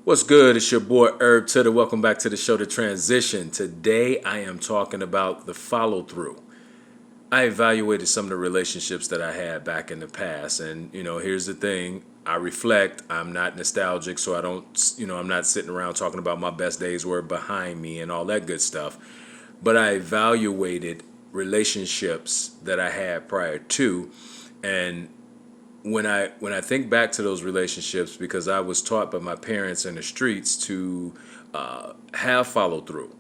What's good? It's your boy Herb Titter. Welcome back to the show, The Transition. Today I am talking about the follow through. I evaluated some of the relationships that I had back in the past, and here's the thing: I reflect. I'm not nostalgic, so I don't, I'm not sitting around talking about my best days were behind me and all that good stuff. But I evaluated relationships that I had prior to, and when I think back to those relationships, because I was taught by my parents in the streets to have follow through.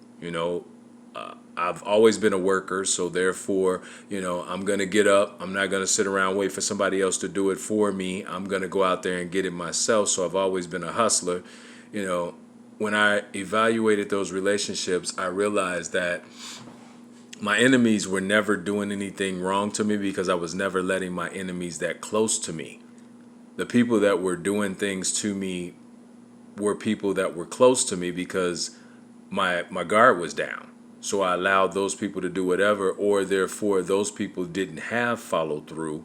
I've always been a worker, so therefore, I'm gonna get up. I'm not gonna sit around wait for somebody else to do it for me. I'm gonna go out there and get it myself. So I've always been a hustler. You know, when I evaluated those relationships, I realized that my enemies were never doing anything wrong to me because I was never letting my enemies that close to me. The people that were doing things to me were people that were close to me because my guard was down. So I allowed those people to do whatever, or therefore those people didn't have follow through.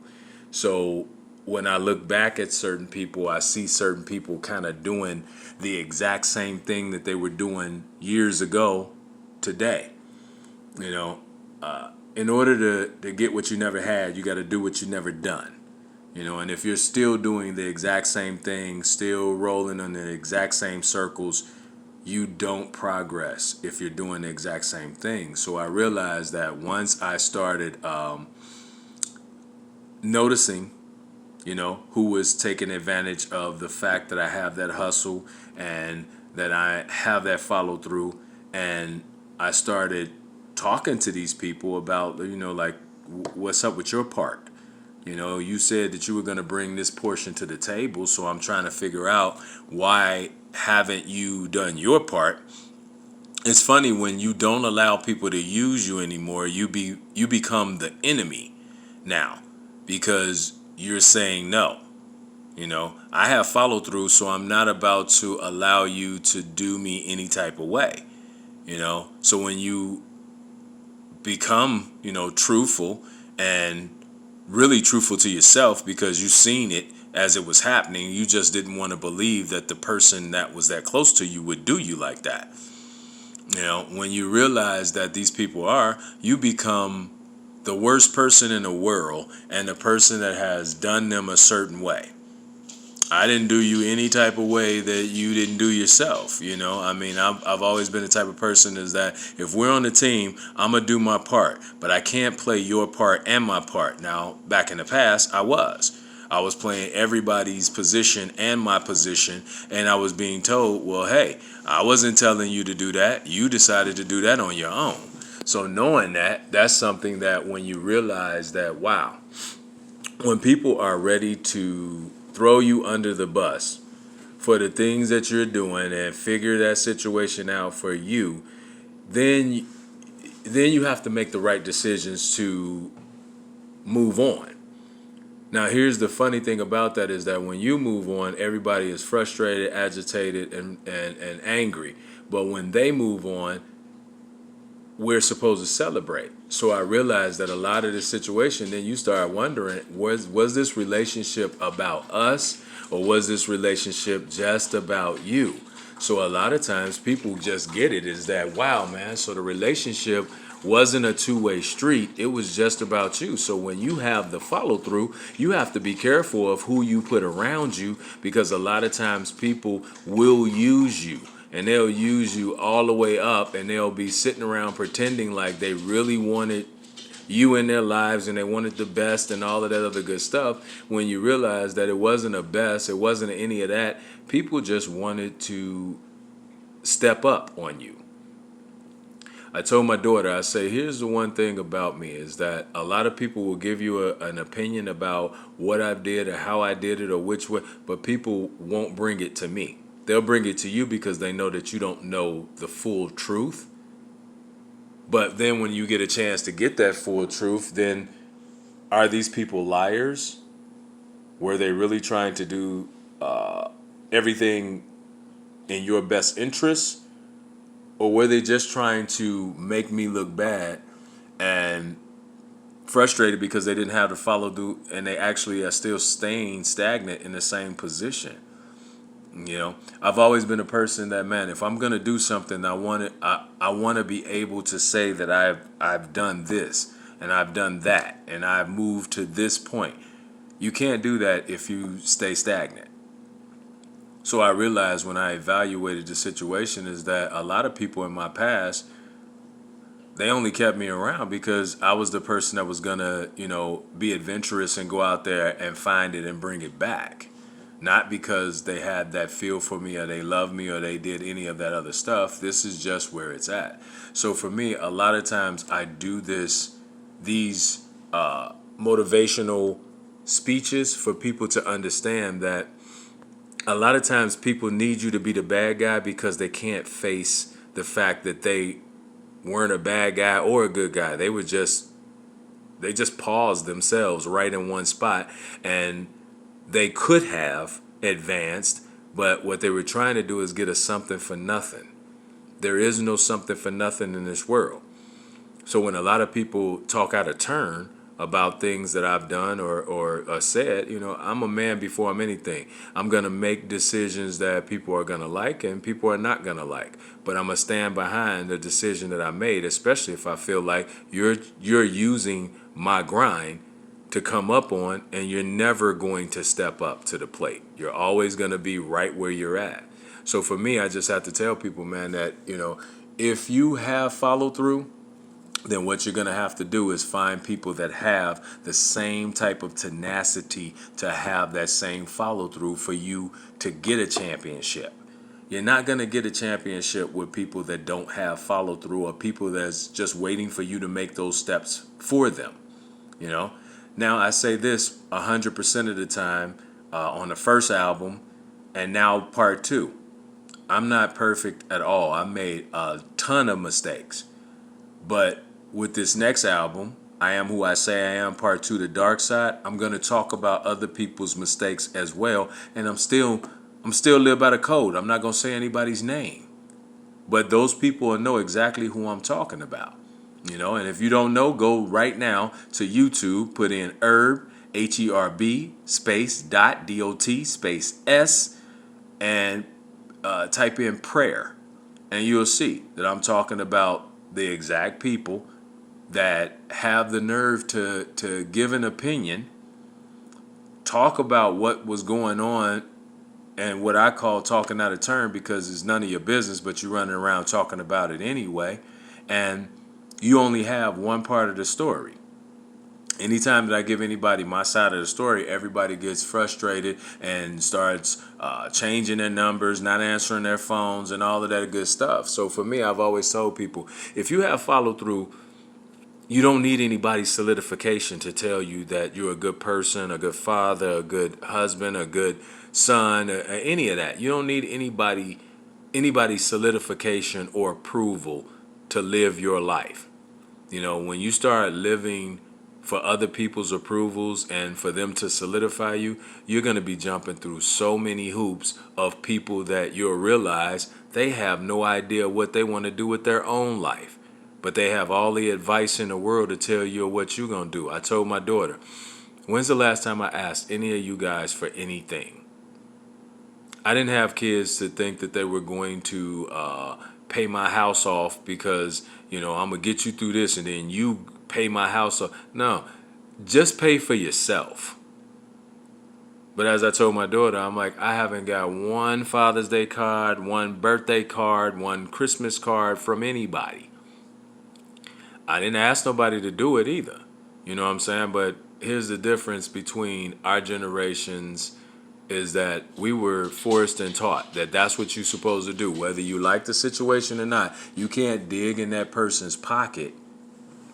So when I look back at certain people, I see certain people kind of doing the exact same thing that they were doing years ago today. You know, in order to get what you never had, you got to do what you never done. And if you're still doing the exact same thing, still rolling in the exact same circles, you don't progress if you're doing the exact same thing. So I realized that once I started noticing, who was taking advantage of the fact that I have that hustle and that I have that follow through, and I started talking to these people about, like, what's up with your part? You said that you were going to bring this portion to the table, so I'm trying to figure out why haven't you done your part. It's funny when you don't allow people to use you anymore, you become the enemy now because you're saying no. I have follow through, so I'm not about to allow you to do me any type of way. So when you become, truthful and really truthful to yourself because you've seen it as it was happening. You just didn't want to believe that the person that was that close to you would do you like that. When you realize that these people you become the worst person in the world and the person that has done them a certain way. I didn't do you any type of way that you didn't do yourself. I've always been the type of person is that if we're on the team, I'm going to do my part, but I can't play your part and my part. Now, back in the past, I was playing everybody's position and my position, and I was being told, well, hey, I wasn't telling you to do that. You decided to do that on your own. So knowing that, that's something that when you realize that, wow, when people are ready to throw you under the bus for the things that you're doing and figure that situation out for you, then you have to make the right decisions to move on. Now, here's the funny thing about that is that when you move on, everybody is frustrated, agitated, and angry. But when they move on, we're supposed to celebrate. So I realized that a lot of this situation, then you start wondering, was this relationship about us or was this relationship just about you? So a lot of times people just get it is that, wow, man, so the relationship wasn't a two-way street. It was just about you. So when you have the follow through, you have to be careful of who you put around you because a lot of times people will use you. And they'll use you all the way up and they'll be sitting around pretending like they really wanted you in their lives and they wanted the best and all of that other good stuff. When you realize that it wasn't a best, it wasn't any of that. People just wanted to step up on you. I told my daughter, I say, here's the one thing about me is that a lot of people will give you an opinion about what I did or how I did it or which way, but people won't bring it to me. They'll bring it to you because they know that you don't know the full truth. But then when you get a chance to get that full truth, then are these people liars? Were they really trying to do everything in your best interest? Or were they just trying to make me look bad and frustrated because they didn't have to follow through and they actually are still staying stagnant in the same position? You know, I've always been a person that, man, if I'm gonna do something, I want to be able to say that I've done this and I've done that and I've moved to this point. You can't do that if you stay stagnant. So I realized when I evaluated the situation is that a lot of people in my past, they only kept me around because I was the person that was gonna, be adventurous and go out there and find it and bring it back. Not because they had that feel for me or they loved me or they did any of that other stuff. This is just where it's at. So for me, a lot of times I do these motivational speeches for people to understand that a lot of times people need you to be the bad guy because they can't face the fact that they weren't a bad guy or a good guy. They just paused themselves right in one spot, and they could have advanced, but what they were trying to do is get a something for nothing. There is no something for nothing in this world. So when a lot of people talk out of turn about things that I've done or said, I'm a man before I'm anything. I'm going to make decisions that people are going to like and people are not going to like. But I'm going to stand behind the decision that I made, especially if I feel like you're using my grind to come up on and you're never going to step up to the plate. You're always going to be right where you're at. So for me, I just have to tell people, man, that, if you have follow through, then what you're going to have to do is find people that have the same type of tenacity to have that same follow through for you to get a championship. You're not going to get a championship with people that don't have follow through or people that's just waiting for you to make those steps for them. Now I say this 100% of the time on the first album and now part two. I'm not perfect at all. I made a ton of mistakes. But with this next album, I Am Who I Say I Am, Part 2, The Dark Side, I'm going to talk about other people's mistakes as well. And I'm still live by the code. I'm not going to say anybody's name. But those people will know exactly who I'm talking about. And if you don't know, go right now to YouTube, put in Herb, Herb, space, dot, D-O-T, space, S, and type in prayer. And you'll see that I'm talking about the exact people that have the nerve to give an opinion, talk about what was going on, and what I call talking out of turn because it's none of your business, but you're running around talking about it anyway, and you only have one part of the story. Anytime that I give anybody my side of the story, everybody gets frustrated and starts changing their numbers, not answering their phones, and all of that good stuff. So for me, I've always told people, if you have follow through, you don't need anybody's solidification to tell you that you're a good person, a good father, a good husband, a good son, or any of that. You don't need anybody's solidification or approval to live your life. When you start living for other people's approvals and for them to solidify you, you're going to be jumping through so many hoops of people that you'll realize they have no idea what they want to do with their own life. But they have all the advice in the world to tell you what you're going to do. I told my daughter, when's the last time I asked any of you guys for anything? I didn't have kids to think that they were going to pay my house off because, I'm going to get you through this and then you pay my house off. No, just pay for yourself. But as I told my daughter, I'm like, I haven't got one Father's Day card, one birthday card, one Christmas card from anybody. I didn't ask nobody to do it either. You know what I'm saying? But here's the difference between our generations is that we were forced and taught that that's what you're supposed to do. Whether you like the situation or not, you can't dig in that person's pocket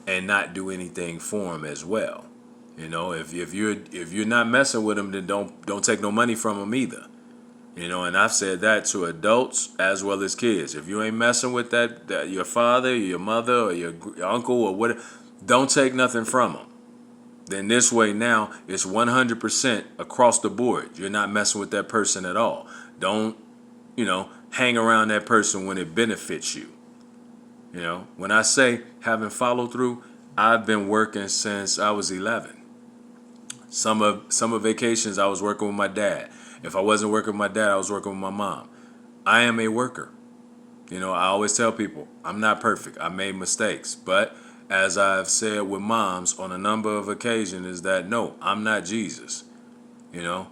and not do anything for them as well. If you're not messing with them, then don't take no money from them either. And I've said that to adults as well as kids. If you ain't messing with that your father, your mother, or your uncle or whatever, don't take nothing from them. Then this way now it's 100% across the board. You're not messing with that person at all. Don't, hang around that person when it benefits you. When I say having follow through, I've been working since I was 11. Summer vacations, I was working with my dad. If I wasn't working with my dad, I was working with my mom. I am a worker. I always tell people I'm not perfect. I made mistakes. But as I've said with moms on a number of occasions, is that no, I'm not Jesus. You know,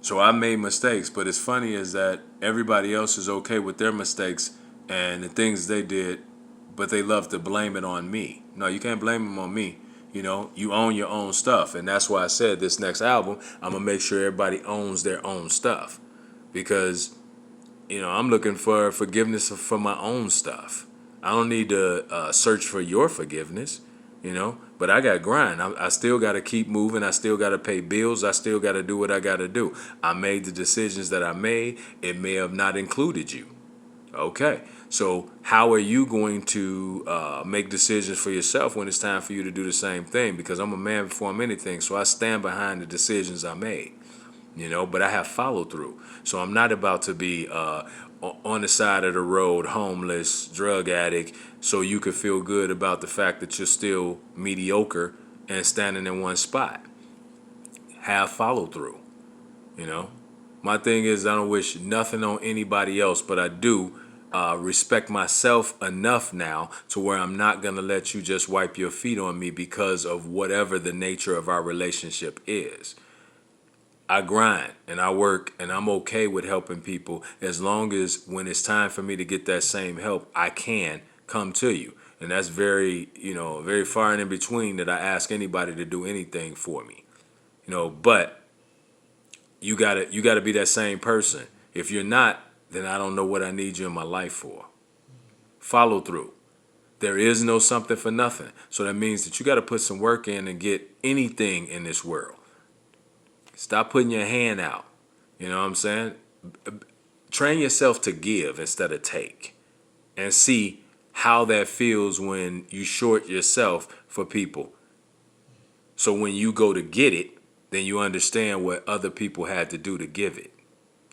so I made mistakes. But it's funny is that everybody else is okay with their mistakes and the things they did, but they love to blame it on me. No, you can't blame them on me. You own your own stuff. And that's why I said this next album, I'm going to make sure everybody owns their own stuff. Because, I'm looking for forgiveness for my own stuff. I don't need to search for your forgiveness, but I got grind. I still got to keep moving. I still got to pay bills. I still got to do what I got to do. I made the decisions that I made. It may have not included you. Okay, so how are you going to make decisions for yourself when it's time for you to do the same thing? Because I'm a man before I'm anything, so I stand behind the decisions I made, but I have follow through. So I'm not about to be on the side of the road, homeless, drug addict, so you could feel good about the fact that you're still mediocre and standing in one spot. Have follow through, My thing is I don't wish nothing on anybody else, but I do respect myself enough now to where I'm not going to let you just wipe your feet on me because of whatever the nature of our relationship is. I grind and I work and I'm okay with helping people as long as when it's time for me to get that same help, I can come to you. And that's very, very far and in between that I ask anybody to do anything for me. But you gotta be that same person. If you're not, then I don't know what I need you in my life for. Follow through. There is no something for nothing. So that means that you got to put some work in and get anything in this world. Stop putting your hand out. You know what I'm saying? Train yourself to give instead of take. And see how that feels when you short yourself for people. So when you go to get it, then you understand what other people had to do to give it.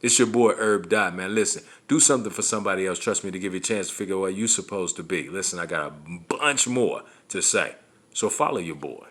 It's your boy Herb Dot, man. Listen, do something for somebody else. Trust me, to give you a chance to figure out what you're supposed to be. Listen, I got a bunch more to say. So follow your boy.